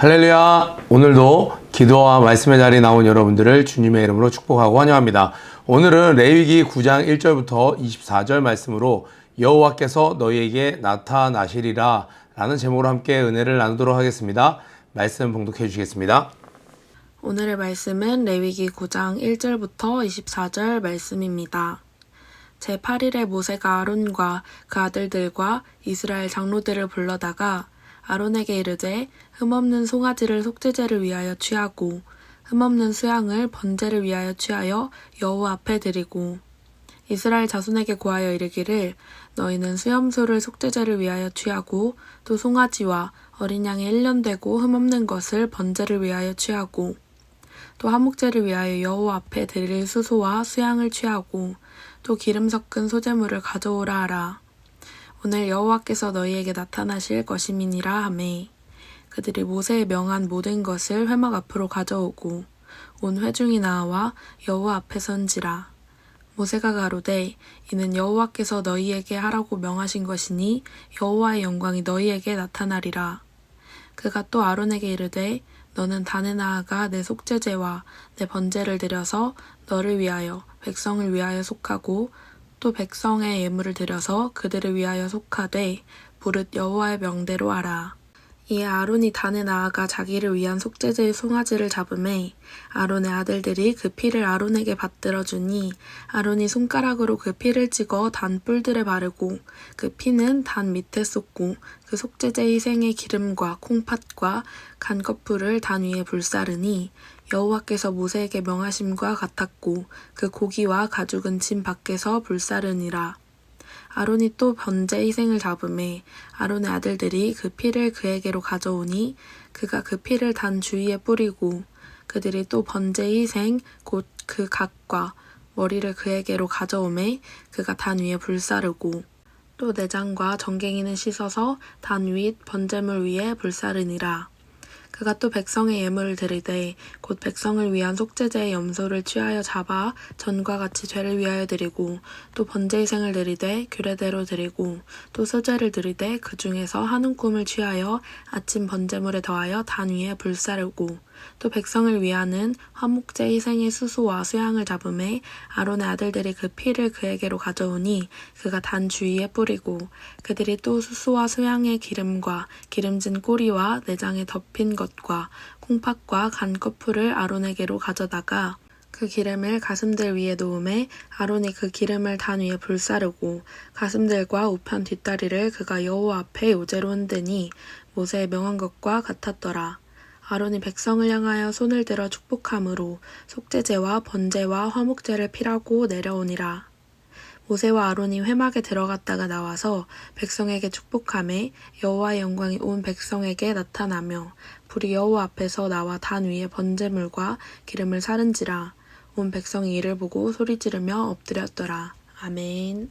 할렐루야. 오늘도 기도와 말씀의 자리에 나온 여러분들을 주님의 이름으로 축복하고 환영합니다. 오늘은 레위기 9장 1절부터 24절 말씀으로 여호와께서 너희에게 나타나시리라 라는 제목으로 함께 은혜를 나누도록 하겠습니다. 말씀 봉독해 주시겠습니다. 오늘의 말씀은 레위기 9장 1절부터 24절 말씀입니다. 제8일에 모세가 아론과 그 아들들과 이스라엘 장로들을 불러다가 아론에게 이르되 흠없는 송아지를 속죄제를 위하여 취하고 흠없는 수양을 번제를 위하여 취하여 여호와 앞에 드리고 이스라엘 자손에게 고하여 이르기를 너희는 수염소를 속죄제를 위하여 취하고 또 송아지와 어린 양이 1년 되고 흠없는 것을 번제를 위하여 취하고 또 화목제를 위하여 여호와 앞에 드릴 수소와 수양을 취하고 또 기름 섞은 소제물을 가져오라 하라. 오늘 여호와께서 너희에게 나타나실 것임이니라 하매 그들이 모세의 명한 모든 것을 회막 앞으로 가져오고 온 회중이 나와 여호와 앞에 선지라. 모세가 가로되 이는 여호와께서 너희에게 하라고 명하신 것이니 여호와의 영광이 너희에게 나타나리라. 그가 또 아론에게 이르되 너는 단에 나아가 내 속죄제와 내 번제를 드려서 너를 위하여 백성을 위하여 속하고 또 백성의 예물을 드려서 그들을 위하여 속하되 부릇 여호와의 명대로 하라. 이에 아론이 단에 나아가 자기를 위한 속죄제의 송아지를 잡음에 아론의 아들들이 그 피를 아론에게 받들어 주니 아론이 손가락으로 그 피를 찍어 단 뿔들에 바르고 그 피는 단 밑에 쏟고 그 속죄제 희생의 기름과 콩팥과 간꺼풀을 단 위에 불사르니 여호와께서 모세에게 명하심과 같았고 그 고기와 가죽은 진 밖에서 불사르니라. 아론이 또 번제 희생을 잡음에 아론의 아들들이 그 피를 그에게로 가져오니 그가 그 피를 단 주위에 뿌리고 그들이 또 번제 희생 곧 그 각과 머리를 그에게로 가져오매 그가 단 위에 불사르고 또 내장과 정갱이는 씻어서 단 윗 번제물 위에 불사르니라. 그가 또 백성의 예물을 드리되 곧 백성을 위한 속죄제의 염소를 취하여 잡아 전과 같이 죄를 위하여 드리고 또 번제희생을 드리되 규례대로 드리고 또 소제를 드리되 그 중에서 한 움큼을 취하여 아침 번제물에 더하여 단 위에 불사르고 또 백성을 위하는 화목제 희생의 수소와 수양을 잡음에 아론의 아들들이 그 피를 그에게로 가져오니 그가 단 주위에 뿌리고 그들이 또 수소와 수양의 기름과 기름진 꼬리와 내장에 덮인 것과 콩팥과 간꺼풀을 아론에게로 가져다가 그 기름을 가슴들 위에 놓음에 아론이 그 기름을 단 위에 불사르고 가슴들과 우편 뒷다리를 그가 여호와 앞에 요제로 흔드니 모세의 명한 것과 같았더라. 아론이 백성을 향하여 손을 들어 축복함으로 속죄제와 번제와 화목제를 피라고 내려오니라. 모세와 아론이 회막에 들어갔다가 나와서 백성에게 축복하매 여호와의 영광이 온 백성에게 나타나며 불이 여호와 앞에서 나와 단 위에 번제물과 기름을 사른지라. 온 백성이 이를 보고 소리 지르며 엎드렸더라. 아멘.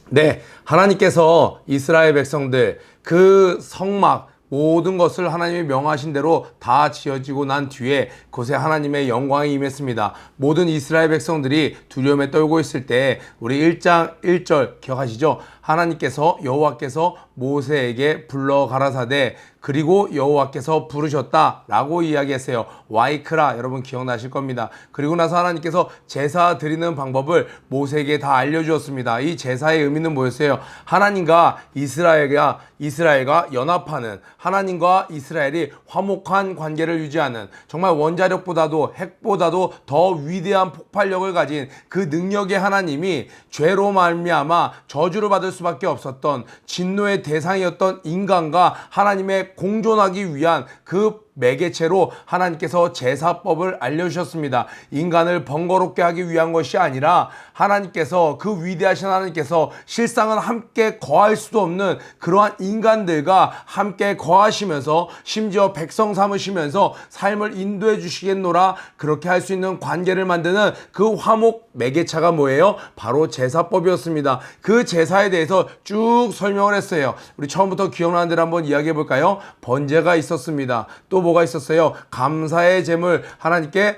네, 하나님께서 이스라엘 백성들 그 성막 모든 것을 하나님이 명하신 대로 다 지어지고 난 뒤에 그곳에 하나님의 영광이 임했습니다. 모든 이스라엘 백성들이 두려움에 떨고 있을 때 우리 1장 1절 기억하시죠? 하나님께서 여호와께서 모세에게 불러 가라사대 그리고 여호와께서 부르셨다라고 이야기했어요. 와이크라 여러분 기억나실 겁니다. 그리고 나서 하나님께서 제사 드리는 방법을 모세에게 다 알려주었습니다. 이 제사의 의미는 뭐였어요? 하나님과 이스라엘과 연합하는 하나님과 이스라엘이 화목한 관계를 유지하는 정말 원자력보다도 핵보다도 더 위대한 폭발력을 가진 그 능력의 하나님이 죄로 말미암아 저주를 받을 수밖에 없었던 진노의 대상이었던 인간과 하나님의 공존하기 위한 그 매개체로 하나님께서 제사법을 알려주셨습니다. 인간을 번거롭게 하기 위한 것이 아니라 하나님께서 그 위대하신 하나님께서 실상은 함께 거할 수도 없는 그러한 인간들과 함께 거하시면서 심지어 백성 삼으시면서 삶을 인도해 주시겠노라 그렇게 할 수 있는 관계를 만드는 그 화목 매개차가 뭐예요? 바로 제사법이었습니다. 그 제사에 대해서 쭉 설명을 했어요. 우리 처음부터 기억나는 대로 한번 이야기해 볼까요? 번제가 있었습니다. 또 뭐가 있었어요? 감사의 제물 하나님께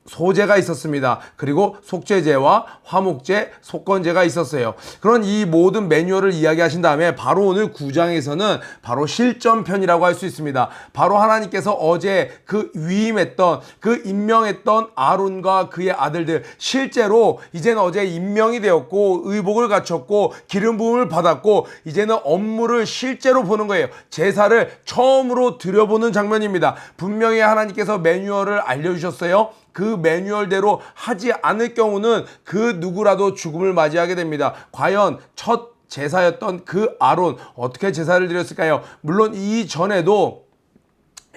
소제가 있었습니다. 그리고 속죄제와 화목제, 속건제가 있었어요. 그런 이 모든 매뉴얼을 이야기하신 다음에 바로 오늘 9장에서는 바로 실전편이라고 할 수 있습니다. 바로 하나님께서 어제 그 위임했던, 그 임명했던 아론과 그의 아들들, 실제로 이제는 어제 임명이 되었고 의복을 갖췄고 기름 부음을 받았고 이제는 업무를 실제로 보는 거예요. 제사를 처음으로 드려보는 장면입니다. 분명히 하나님께서 매뉴얼을 알려주셨어요. 그 매뉴얼대로 하지 않을 경우는 그 누구라도 죽음을 맞이하게 됩니다. 과연 첫 제사였던 그 아론 어떻게 제사를 드렸을까요? 물론 이전에도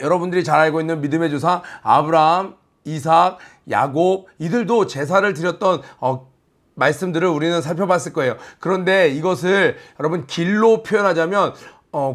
여러분들이 잘 알고 있는 믿음의 조상 아브라함, 이삭, 야곱 이들도 제사를 드렸던 말씀들을 우리는 살펴봤을 거예요. 그런데 이것을 여러분 길로 표현하자면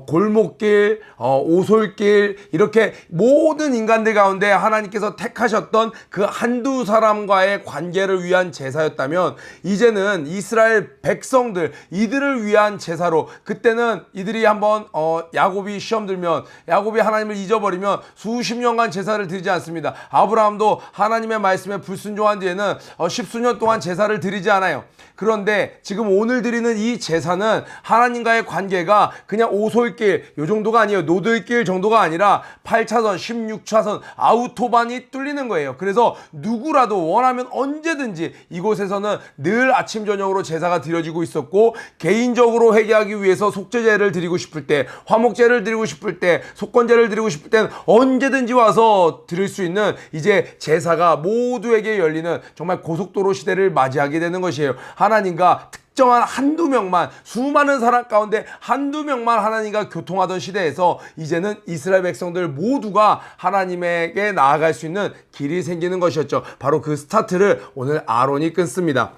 골목길, 오솔길 이렇게 모든 인간들 가운데 하나님께서 택하셨던 그 한두 사람과의 관계를 위한 제사였다면 이제는 이스라엘 백성들 이들을 위한 제사로 그때는 이들이 한번 야곱이 시험 들면 야곱이 하나님을 잊어버리면 수십 년간 제사를 드리지 않습니다. 아브라함도 하나님의 말씀에 불순종한 뒤에는 십수년 동안 제사를 드리지 않아요. 그런데 지금 오늘 드리는 이 제사는 하나님과의 관계가 그냥 오솔길 요 정도가 아니에요. 노들길 정도가 아니라 8차선, 16차선 아우토반이 뚫리는 거예요. 그래서 누구라도 원하면 언제든지 이곳에서는 늘 아침 저녁으로 제사가 드려지고 있었고 개인적으로 회개하기 위해서 속죄제를 드리고 싶을 때 화목제를 드리고 싶을 때 속건제를 드리고 싶을 때는 언제든지 와서 드릴 수 있는 이제 제사가 모두에게 열리는 정말 고속도로 시대를 맞이하게 되는 것이에요. 하나님과 특정한 한두 명만 수많은 사람 가운데 한두 명만 하나님과 교통하던 시대에서 이제는 이스라엘 백성들 모두가 하나님에게 나아갈 수 있는 길이 생기는 것이었죠. 바로 그 스타트를 오늘 아론이 끊습니다.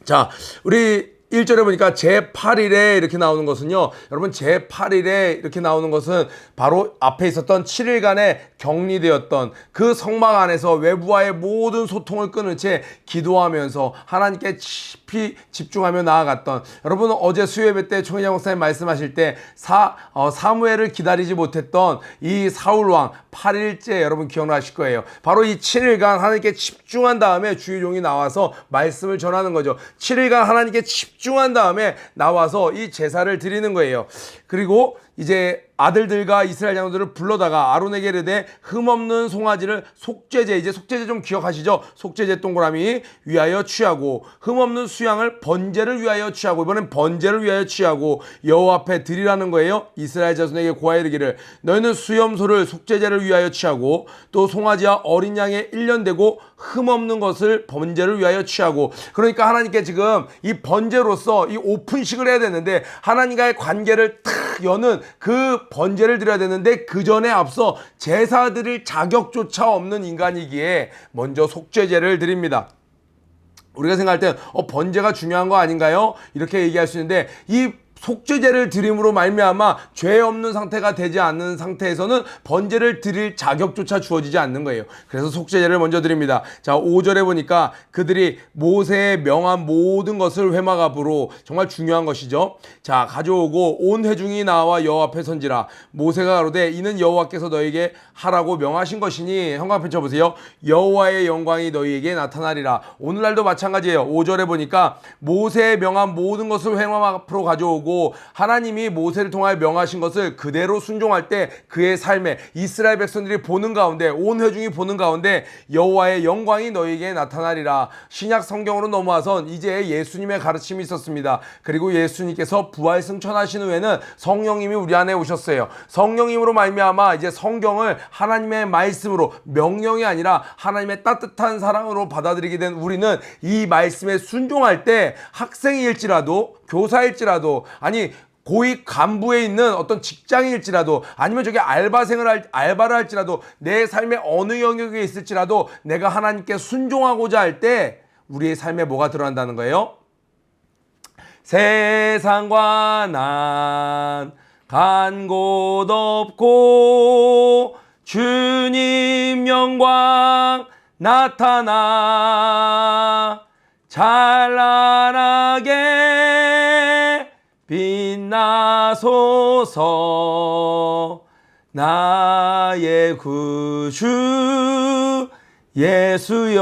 자, 우리 1절에 보니까 제8일에 이렇게 나오는 것은요. 여러분 제8일에 이렇게 나오는 것은 바로 앞에 있었던 7일간의 격리되었던 그 성막 안에서 외부와의 모든 소통을 끊은 채 기도하면서 하나님께 깊이 집중하며 나아갔던 여러분 어제 수요예배 때 총회장 목사님 말씀하실 때 사무엘을 기다리지 못했던 이 사울왕 8일째 여러분 기억나실 거예요. 바로 이 7일간 하나님께 집중한 다음에 주의 종이 나와서 말씀을 전하는 거죠. 7일간 하나님께 집중한 다음에 나와서 이 제사를 드리는 거예요. 그리고 이제 아들들과 이스라엘 장로들을 불러다가 아론에게 이르되 흠없는 송아지를 속죄제 이제 속죄제 좀 기억하시죠? 속죄제 동그라미 위하여 취하고 흠없는 수양을 번제를 위하여 취하고 이번엔 번제를 위하여 취하고 여호와 앞에 드리라는 거예요. 이스라엘 자손에게 고하여 이르기를 너희는 수염소를 속죄제를 위하여 취하고 또 송아지와 어린 양의 1년 되고 흠없는 것을 번제를 위하여 취하고 그러니까 하나님께 지금 이 번제로서 이 오픈식을 해야 되는데 하나님과의 관계를 탁 여는 그 번제를 드려야 되는데 그 전에 앞서 제사 드릴 자격조차 없는 인간이기에 먼저 속죄제를 드립니다. 우리가 생각할 때 번제가 중요한 거 아닌가요? 이렇게 얘기할 수 있는데 이 속죄제를 드림으로 말미암아 죄 없는 상태가 되지 않는 상태에서는 번제를 드릴 자격조차 주어지지 않는 거예요. 그래서 속죄제를 먼저 드립니다. 자, 5절에 보니까 그들이 모세의 명한 모든 것을 회막앞으로 정말 중요한 것이죠. 자, 가져오고 온 회중이 나와 여호와 앞에 선지라. 모세가 가로되 이는 여호와께서 너에게 하라고 명하신 것이니 형광펜 쳐보세요. 여호와의 영광이 너희에게 나타나리라. 오늘날도 마찬가지예요. 5절에 보니까 모세의 명한 모든 것을 회막 앞으로 가져오고 하나님이 모세를 통하여 명하신 것을 그대로 순종할 때 그의 삶에 이스라엘 백성들이 보는 가운데 온 회중이 보는 가운데 여호와의 영광이 너희에게 나타나리라. 신약 성경으로 넘어와선 이제 예수님의 가르침이 있었습니다. 그리고 예수님께서 부활 승천하신 후에는 성령님이 우리 안에 오셨어요. 성령님으로 말미암아 이제 성경을 하나님의 말씀으로 명령이 아니라 하나님의 따뜻한 사랑으로 받아들이게 된 우리는 이 말씀에 순종할 때 학생일지라도 교사일지라도 아니 고위 간부에 있는 어떤 직장일지라도 아니면 저기 알바를 할지라도 내 삶의 어느 영역에 있을지라도 내가 하나님께 순종하고자 할 때 우리의 삶에 뭐가 들어간다는 거예요? 세상과 난 간 곳 없고 주님 영광 나타나 찬란하게 빛나소서 나의 구주 예수여.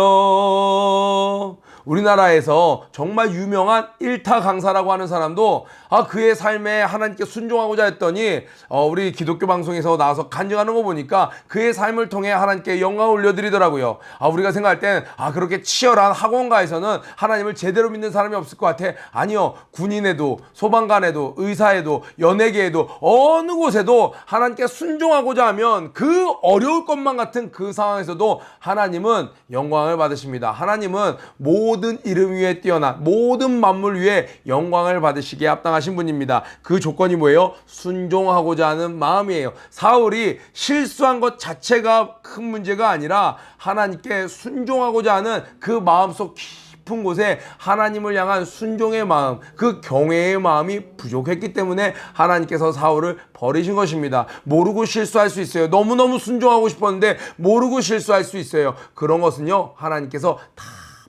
우리나라에서 정말 유명한 일타 강사라고 하는 사람도 그의 삶에 하나님께 순종하고자 했더니 우리 기독교 방송에서 나와서 간증하는 거 보니까 그의 삶을 통해 하나님께 영광을 올려드리더라고요. 우리가 생각할 땐 그렇게 치열한 학원가에서는 하나님을 제대로 믿는 사람이 없을 것 같아. 아니요. 군인에도 소방관에도 의사에도 연예계에도 어느 곳에도 하나님께 순종하고자 하면 그 어려울 것만 같은 그 상황에서도 하나님은 영광을 받으십니다. 하나님은 모든 이름 위에 뛰어난 모든 만물 위에 영광을 받으시기에 합당하신 분입니다. 그 조건이 뭐예요? 순종하고자 하는 마음이에요. 사울이 실수한 것 자체가 큰 문제가 아니라 하나님께 순종하고자 하는 그 마음속 깊은 곳에 하나님을 향한 순종의 마음, 그 경외의 마음이 부족했기 때문에 하나님께서 사울을 버리신 것입니다. 모르고 실수할 수 있어요. 너무너무 순종하고 싶었는데 모르고 실수할 수 있어요. 그런 것은요, 하나님께서 다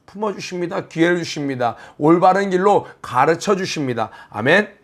품어주십니다. 기회를 주십니다. 올바른 길로 가르쳐 주십니다. 아멘.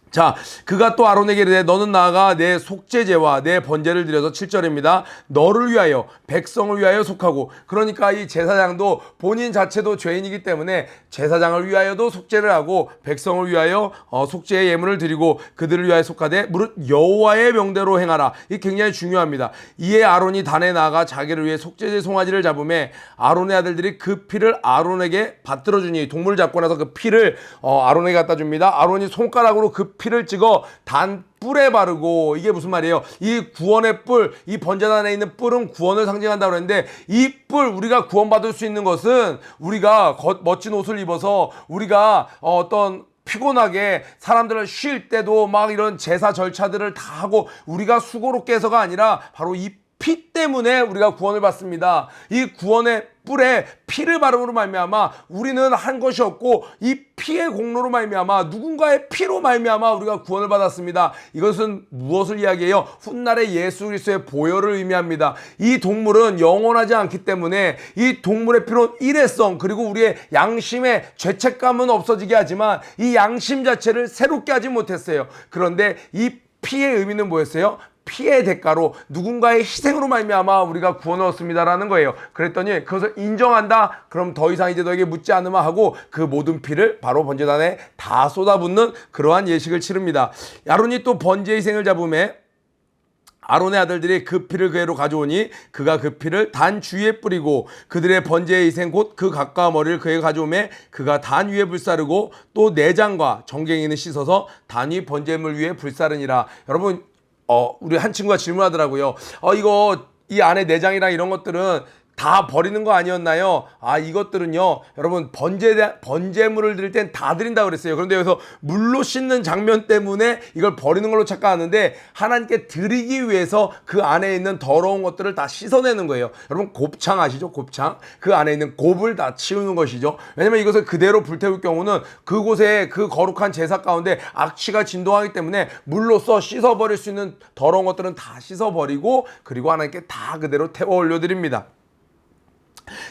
자, 그가 또 아론에게 이르되 너는 나아가 내 속죄제와 내 번제를 드려서 7절입니다. 너를 위하여 백성을 위하여 속하고, 그러니까 이 제사장도 본인 자체도 죄인이기 때문에 제사장을 위하여도 속죄를 하고 백성을 위하여 속죄의 예물을 드리고 그들을 위하여 속하되 무릇 여호와의 명대로 행하라. 이게 굉장히 중요합니다. 이에 아론이 단에 나아가 자기를 위해 속죄제 송아지를 잡음에 아론의 아들들이 그 피를 아론에게 받들어 주니, 동물을 잡고 나서 그 피를 아론에게 갖다 줍니다. 아론이 손가락으로 그 피를 찍어 단 뿔에 바르고, 이게 무슨 말이에요? 이 구원의 뿔, 이 번제단에 있는 뿔은 구원을 상징한다고 그랬는데, 이 뿔, 우리가 구원받을 수 있는 것은 우리가 멋진 옷을 입어서 우리가 어떤 피곤하게 사람들을 쉴 때도 막 이런 제사 절차들을 다 하고 우리가 수고롭게 해서가 아니라 바로 이 피 때문에 우리가 구원을 받습니다. 이 구원의 뿔에 피를 바름으로 말미암아 우리는 한 것이 없고 이 피의 공로로 말미암아 누군가의 피로 말미암아 우리가 구원을 받았습니다. 이것은 무엇을 이야기해요? 훗날의 예수 그리스도의 보혈을 의미합니다. 이 동물은 영원하지 않기 때문에 이 동물의 피로 일회성, 그리고 우리의 양심의 죄책감은 없어지게 하지만 이 양심 자체를 새롭게 하지 못했어요. 그런데 이 피의 의미는 뭐였어요? 피의 대가로 누군가의 희생으로 말미암아 우리가 구원을 얻습니다라는 거예요. 그랬더니 그것을 인정한다. 그럼 더 이상 이제 너에게 묻지 않으마 하고 그 모든 피를 바로 번제단에 다 쏟아붓는 그러한 예식을 치릅니다. 아론이 또 번제 희생을 잡음에 아론의 아들들이 그 피를 그에로 가져오니 그가 그 피를 단 주위에 뿌리고 그들의 번제의 희생 곧 그 각과 머리를 그에게 가져오매 그가 단 위에 불사르고 또 내장과 정갱이는 씻어서 단 위 번제물 위에 불사르니라. 여러분, 우리 한 친구가 질문하더라고요. 이거 이 안에 내장이랑 이런 것들은 다 버리는 거 아니었나요? 이것들은요, 여러분, 번제물을 드릴 땐 다 드린다고 그랬어요. 그런데 여기서 물로 씻는 장면 때문에 이걸 버리는 걸로 착각하는데, 하나님께 드리기 위해서 그 안에 있는 더러운 것들을 다 씻어내는 거예요. 여러분, 곱창 아시죠? 곱창. 그 안에 있는 곱을 다 치우는 것이죠. 왜냐면 이것을 그대로 불태울 경우는 그곳에 그 거룩한 제사 가운데 악취가 진동하기 때문에 물로써 씻어버릴 수 있는 더러운 것들은 다 씻어버리고, 그리고 하나님께 다 그대로 태워 올려드립니다.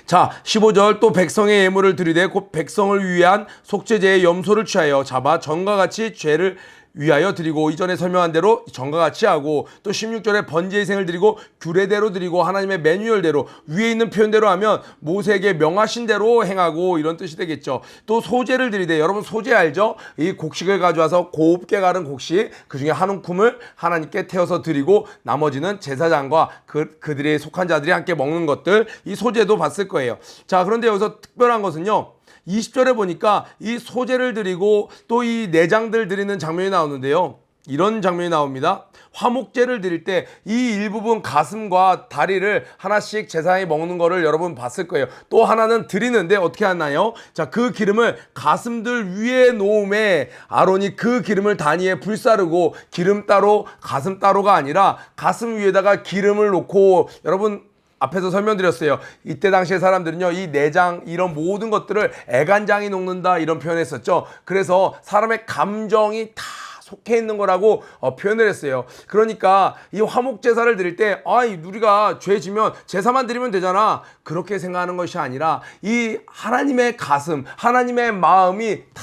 자, 15절 또 백성의 예물을 드리되 곧 백성을 위한 속죄제의 염소를 취하여 잡아 전과 같이 죄를 위하여 드리고, 이전에 설명한 대로 전과 같이 하고, 또 16절에 번제 희생을 드리고 규례대로 드리고 하나님의 매뉴얼대로 위에 있는 표현대로 하면 모세에게 명하신 대로 행하고, 이런 뜻이 되겠죠. 또 소제를 드리되, 여러분 소제 알죠? 이 곡식을 가져와서 곱게 갈은 곡식 그 중에 한 움큼을 하나님께 태워서 드리고 나머지는 제사장과 그들의 속한 자들이 함께 먹는 것들, 이 소제도 봤을 거예요. 자, 그런데 여기서 특별한 것은요, 20절에 보니까 이 소제를 드리고 또 이 내장들 드리는 장면이 나오는데요. 이런 장면이 나옵니다. 화목제를 드릴 때 이 일부분 가슴과 다리를 하나씩 제사장이 먹는 거를 여러분 봤을 거예요. 또 하나는 드리는데 어떻게 하나요? 자, 그 기름을 가슴들 위에 놓음에 아론이 그 기름을 단위에 불사르고, 기름 따로 가슴 따로가 아니라 가슴 위에다가 기름을 놓고, 여러분 앞에서 설명드렸어요. 이때 당시의 사람들은요, 이 내장 이런 모든 것들을 애간장이 녹는다 이런 표현했었죠. 그래서 사람의 감정이 다 속해 있는 거라고 표현을 했어요. 그러니까 이 화목 제사를 드릴 때 우리가 죄 지면 제사만 드리면 되잖아, 그렇게 생각하는 것이 아니라 이 하나님의 가슴, 하나님의 마음이 다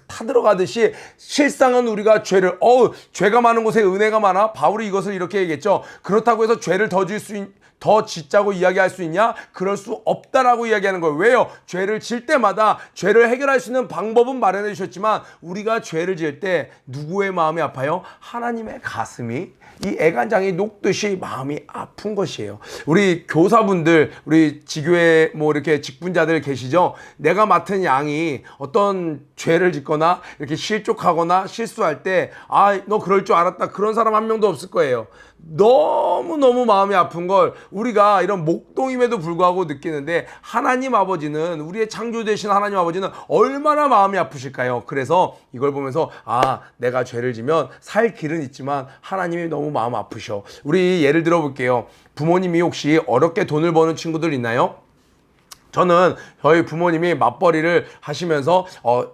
타들어가듯이, 실상은 우리가 죄가 많은 곳에 은혜가 많아. 바울이 이것을 이렇게 얘기했죠. 그렇다고 해서 죄를 더 더 짓자고 이야기할 수 있냐? 그럴 수 없다라고 이야기하는 거예요. 왜요? 죄를 질 때마다 죄를 해결할 수 있는 방법은 마련해 주셨지만 우리가 죄를 지을 때 누구의 마음이 아파요? 하나님의 가슴이 이 애간장이 녹듯이 마음이 아픈 것이에요. 우리 교사분들, 우리 지교회 뭐 이렇게 직분자들 계시죠? 내가 맡은 양이 어떤 죄를 짓거나 이렇게 실족하거나 실수할 때, 아, 너 그럴 줄 알았다. 그런 사람 한 명도 없을 거예요. 너무너무 마음이 아픈 걸 우리가 이런 목동임에도 불구하고 느끼는데, 하나님 아버지는, 우리의 창조되신 하나님 아버지는 얼마나 마음이 아프실까요? 그래서 이걸 보면서 아, 내가 죄를 지면 살 길은 있지만 하나님이 너무 마음 아프셔. 우리 예를 들어 볼게요. 부모님이 혹시 어렵게 돈을 버는 친구들 있나요? 저는 저희 부모님이 맞벌이를 하시면서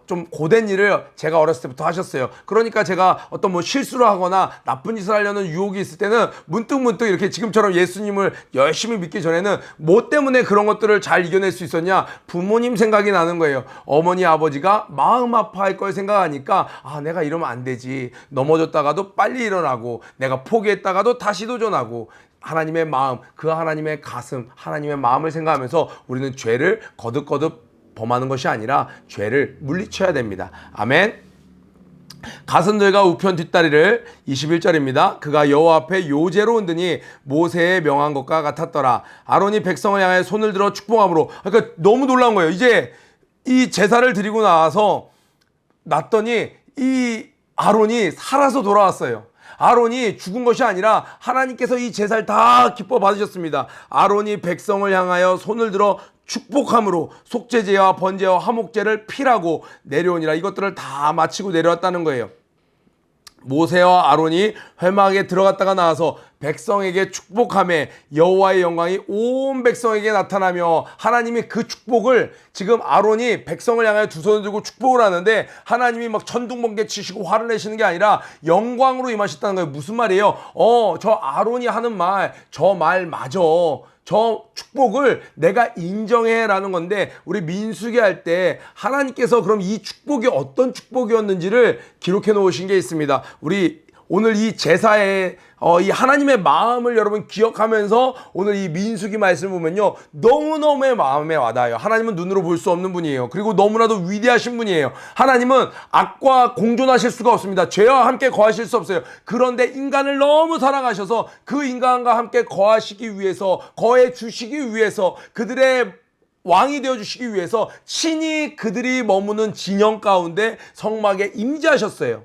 좀 고된 일을 제가 어렸을 때부터 하셨어요. 그러니까 제가 어떤 뭐 실수를 하거나 나쁜 짓을 하려는 유혹이 있을 때는 문득 이렇게 지금처럼 예수님을 열심히 믿기 전에는 뭐 때문에 그런 것들을 잘 이겨낼 수 있었냐? 부모님 생각이 나는 거예요. 어머니 아버지가 마음 아파할 걸 생각하니까 아, 내가 이러면 안 되지. 넘어졌다가도 빨리 일어나고, 내가 포기했다가도 다시 도전하고, 하나님의 마음, 그 하나님의 가슴, 하나님의 마음을 생각하면서 우리는 죄를 거듭거듭 범하는 것이 아니라 죄를 물리쳐야 됩니다. 아멘. 가슴들과 우편 뒷다리를 21절입니다. 그가 여호와 앞에 요제로 흔드니 모세의 명한 것과 같았더라. 아론이 백성을 향해 손을 들어 축복함으로. 그러니까 너무 놀라운 거예요. 이제 이 제사를 드리고 나서 났더니 이 아론이 살아서 돌아왔어요. 아론이 죽은 것이 아니라 하나님께서 이 제사를 다 기뻐 받으셨습니다. 아론이 백성을 향하여 손을 들어 축복함으로 속죄제와 번제와 화목제를 필하고 내려오니라. 이것들을 다 마치고 내려왔다는 거예요. 모세와 아론이 회막에 들어갔다가 나와서 백성에게 축복함에 여호와의 영광이 온 백성에게 나타나며, 하나님이 그 축복을, 지금 아론이 백성을 향하여 두 손을 들고 축복을 하는데 하나님이 막 천둥번개 치시고 화를 내시는 게 아니라 영광으로 임하셨다는 거예요. 무슨 말이에요? 저 아론이 하는 말, 저 말 맞아. 저 축복을 내가 인정해라는 건데, 우리 민수기 할 때 하나님께서 그럼 이 축복이 어떤 축복이었는지를 기록해 놓으신 게 있습니다. 우리 오늘 이 제사에 이 하나님의 마음을 여러분 기억하면서 오늘 이 민수기 말씀을 보면요, 너무너무 마음에 와닿아요. 하나님은 눈으로 볼 수 없는 분이에요. 그리고 너무나도 위대하신 분이에요. 하나님은 악과 공존하실 수가 없습니다. 죄와 함께 거하실 수 없어요. 그런데 인간을 너무 사랑하셔서 그 인간과 함께 거하시기 위해서, 거해 주시기 위해서, 그들의 왕이 되어주시기 위해서 친히 그들이 머무는 진영 가운데 성막에 임재하셨어요.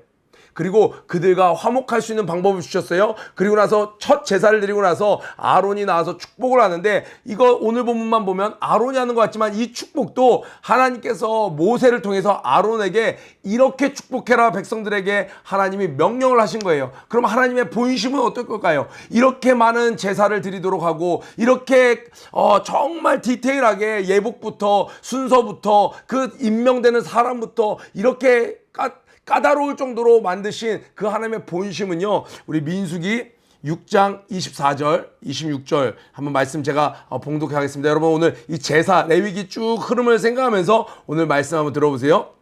그리고 그들과 화목할 수 있는 방법을 주셨어요. 그리고 나서 첫 제사를 드리고 나서 아론이 나와서 축복을 하는데, 이거 오늘 본문만 보면 아론이 하는 것 같지만 이 축복도 하나님께서 모세를 통해서 아론에게 이렇게 축복해라 백성들에게 하나님이 명령을 하신 거예요. 그럼 하나님의 본심은 어떨 걸까요? 이렇게 많은 제사를 드리도록 하고, 이렇게 정말 디테일하게 예복부터 순서부터 그 임명되는 사람부터 이렇게 까다로울 정도로 만드신 그 하나님의 본심은요, 우리 민수기 6장 24절, 26절 한번 말씀 제가 봉독하겠습니다. 여러분 오늘 이 제사, 레위기 쭉 흐름을 생각하면서 오늘 말씀 한번 들어보세요.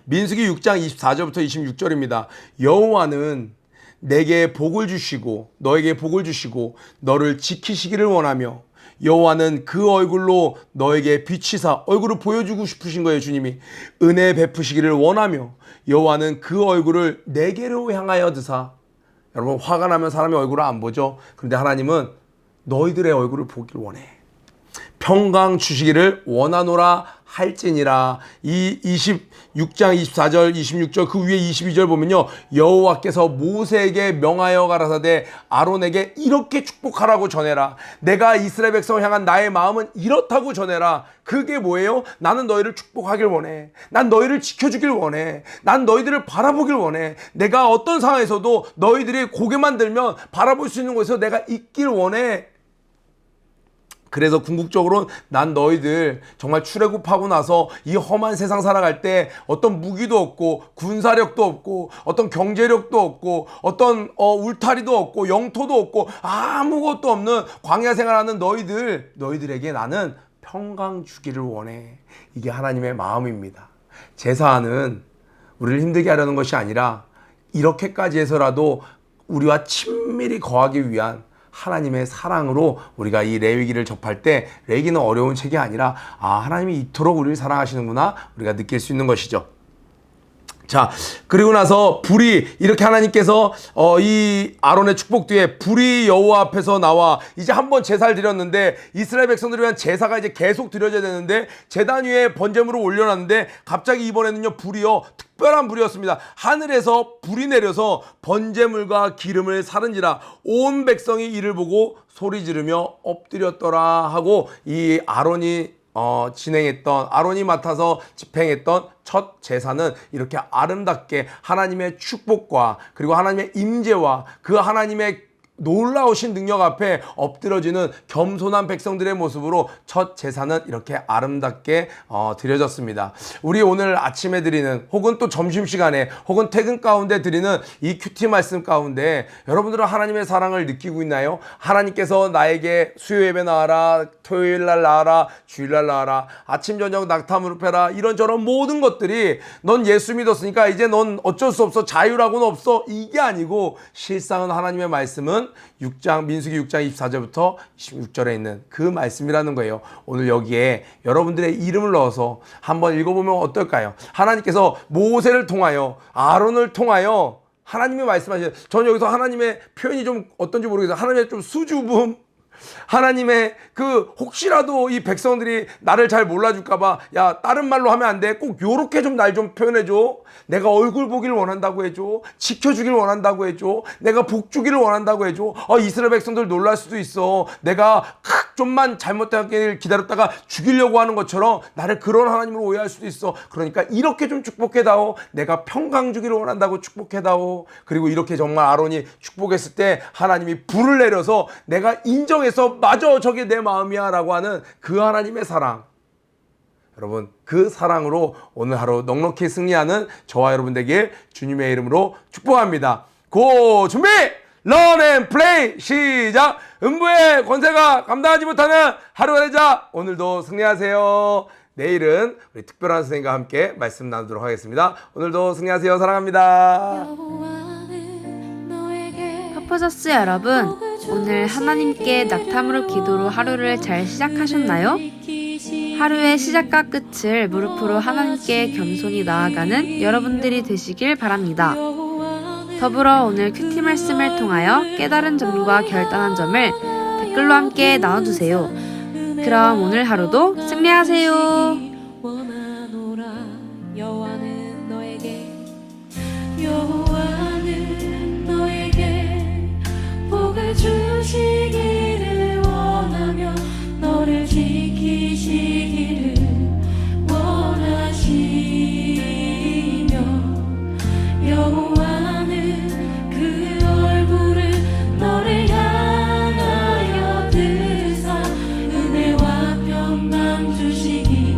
민수기 6장 24절부터 26절입니다. 여호와는 내게 복을 주시고 너에게 복을 주시고 너를 지키시기를 원하며, 여호와는 그 얼굴로 너에게 비치사, 얼굴을 보여주고 싶으신 거예요. 주님이 은혜 베푸시기를 원하며 여호와는 그 얼굴을 내게로 향하여 드사. 여러분 화가 나면 사람의 얼굴을 안 보죠. 그런데 하나님은 너희들의 얼굴을 보길 원해. 평강 주시기를 원하노라 할지니라. 이 26장 24절 26절 그 위에 22절 보면요, 여호와께서 모세에게 명하여 가라사대 아론에게 이렇게 축복하라고 전해라. 내가 이스라엘 백성을 향한 나의 마음은 이렇다고 전해라. 그게 뭐예요? 나는 너희를 축복하길 원해. 난 너희를 지켜주길 원해. 난 너희들을 바라보길 원해. 내가 어떤 상황에서도 너희들이 고개만 들면 바라볼 수 있는 곳에서 내가 있길 원해. 그래서 궁극적으로 난 너희들 정말 출애굽하고 나서 이 험한 세상 살아갈 때 어떤 무기도 없고 군사력도 없고 어떤 경제력도 없고 어떤 울타리도 없고 영토도 없고 아무것도 없는 광야 생활하는 너희들에게 나는 평강 주기를 원해. 이게 하나님의 마음입니다. 제사는 우리를 힘들게 하려는 것이 아니라 이렇게까지 해서라도 우리와 친밀히 거하기 위한 하나님의 사랑으로 우리가 이 레위기를 접할 때 레위기는 어려운 책이 아니라 하나님이 이토록 우리를 사랑하시는구나 우리가 느낄 수 있는 것이죠. 자, 그리고 나서 불이 이렇게 하나님께서 이 아론의 축복 뒤에 불이 여호와 앞에서 나와 이제 한번 제사를 드렸는데 이스라엘 백성들을 위한 제사가 이제 계속 드려져야 되는데 제단 위에 번제물을 올려놨는데 갑자기 이번에는요 불이요 특별한 불이었습니다. 하늘에서 불이 내려서 번제물과 기름을 사른지라 온 백성이 이를 보고 소리 지르며 엎드렸더라 하고 이 아론이 아론이 맡아서 집행했던 첫 제사는 이렇게 아름답게 하나님의 축복과 그리고 하나님의 임재와 그 하나님의 놀라우신 능력 앞에 엎드러지는 겸손한 백성들의 모습으로 첫 제사는 이렇게 아름답게 드려졌습니다. 우리 오늘 아침에 드리는 혹은 또 점심시간에 혹은 퇴근 가운데 드리는 이 큐티 말씀 가운데 여러분들은 하나님의 사랑을 느끼고 있나요? 하나님께서 나에게 수요 예배 나와라, 토요일 날 나와라, 주일 날 나와라, 아침 저녁 낙타무릎 해라 이런저런 모든 것들이 넌 예수 믿었으니까 이제 넌 어쩔 수 없어 자유라고는 없어 이게 아니고 실상은 하나님의 말씀은 민수기 6장 24절부터 26절에 있는 그 말씀이라는 거예요. 오늘 여기에 여러분들의 이름을 넣어서 한번 읽어보면 어떨까요? 하나님께서 모세를 통하여 아론을 통하여 하나님이 말씀하시는 저는 여기서 하나님의 표현이 좀 어떤지 모르겠어요. 하나님의 좀 수줍음 하나님의 혹시라도 이 백성들이 나를 잘 몰라줄까봐 야 다른 말로 하면 안 돼 꼭 요렇게 좀 날 좀 표현해줘 내가 얼굴 보기를 원한다고 해줘 지켜주길 원한다고 해줘 내가 복 주기를 원한다고 해줘 이스라엘 백성들 놀랄 수도 있어 내가 좀만 잘못하길 기다렸다가 죽이려고 하는 것처럼 나를 그런 하나님으로 오해할 수도 있어 그러니까 이렇게 좀 축복해다오 내가 평강 주기를 원한다고 축복해다오 그리고 이렇게 정말 아론이 축복했을 때 하나님이 불을 내려서 내가 인정해서 맞아 저게 내 마음이야 라고 하는 그 하나님의 사랑 여러분 그 사랑으로 오늘 하루 넉넉히 승리하는 저와 여러분 되길 주님의 이름으로 축복합니다. 고 준비 런 앤 플레이 시작 음부의 권세가 감당하지 못하는 하루가 되자 오늘도 승리하세요. 내일은 우리 특별한 선생님과 함께 말씀 나누도록 하겠습니다. 오늘도 승리하세요. 사랑합니다. 퍼포저스 여러분, 오늘 하나님께 낙타무릎 기도로 하루를 잘 시작하셨나요? 하루의 시작과 끝을 무릎으로 하나님께 겸손히 나아가는 여러분들이 되시길 바랍니다. 더불어 오늘 큐티 말씀을 통하여 깨달은 점과 결단한 점을 댓글로 함께 나눠주세요. 그럼 오늘 하루도 승리하세요. 여호와는 너에게 복을 주시기를 원하며 너를 지키시기를 원하시며 여호와는 그 얼굴을 너를 향하여 드사 은혜와 평강 주시기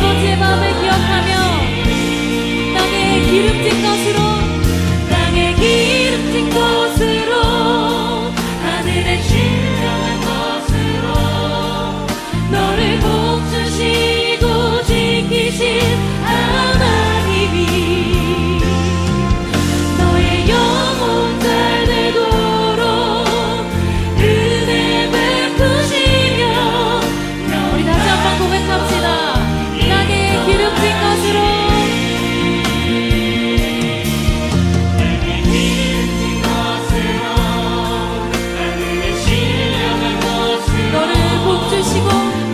아버지의 마음을 기억하며 땅에 기름진 것으로 땅에 기름진 것으로 하늘의 신령한 것으로 너를 복주시고 지키신 하나님이 너의 영혼 잘 되도록 은혜 베푸시며 우리 다시 한번 고백합시다. 땅에 기름진 것으로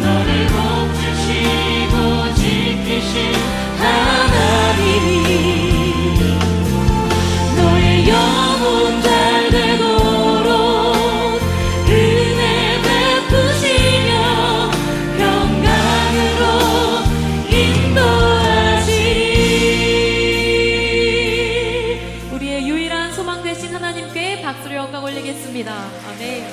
너를 복주시고 지키신 하나님이 너의 영혼 잘 되도록 은혜 베푸시며 평강으로 인도하시리. 우리의 유일한 소망 되신 하나님께 박수를 영광 올리겠습니다. 아멘.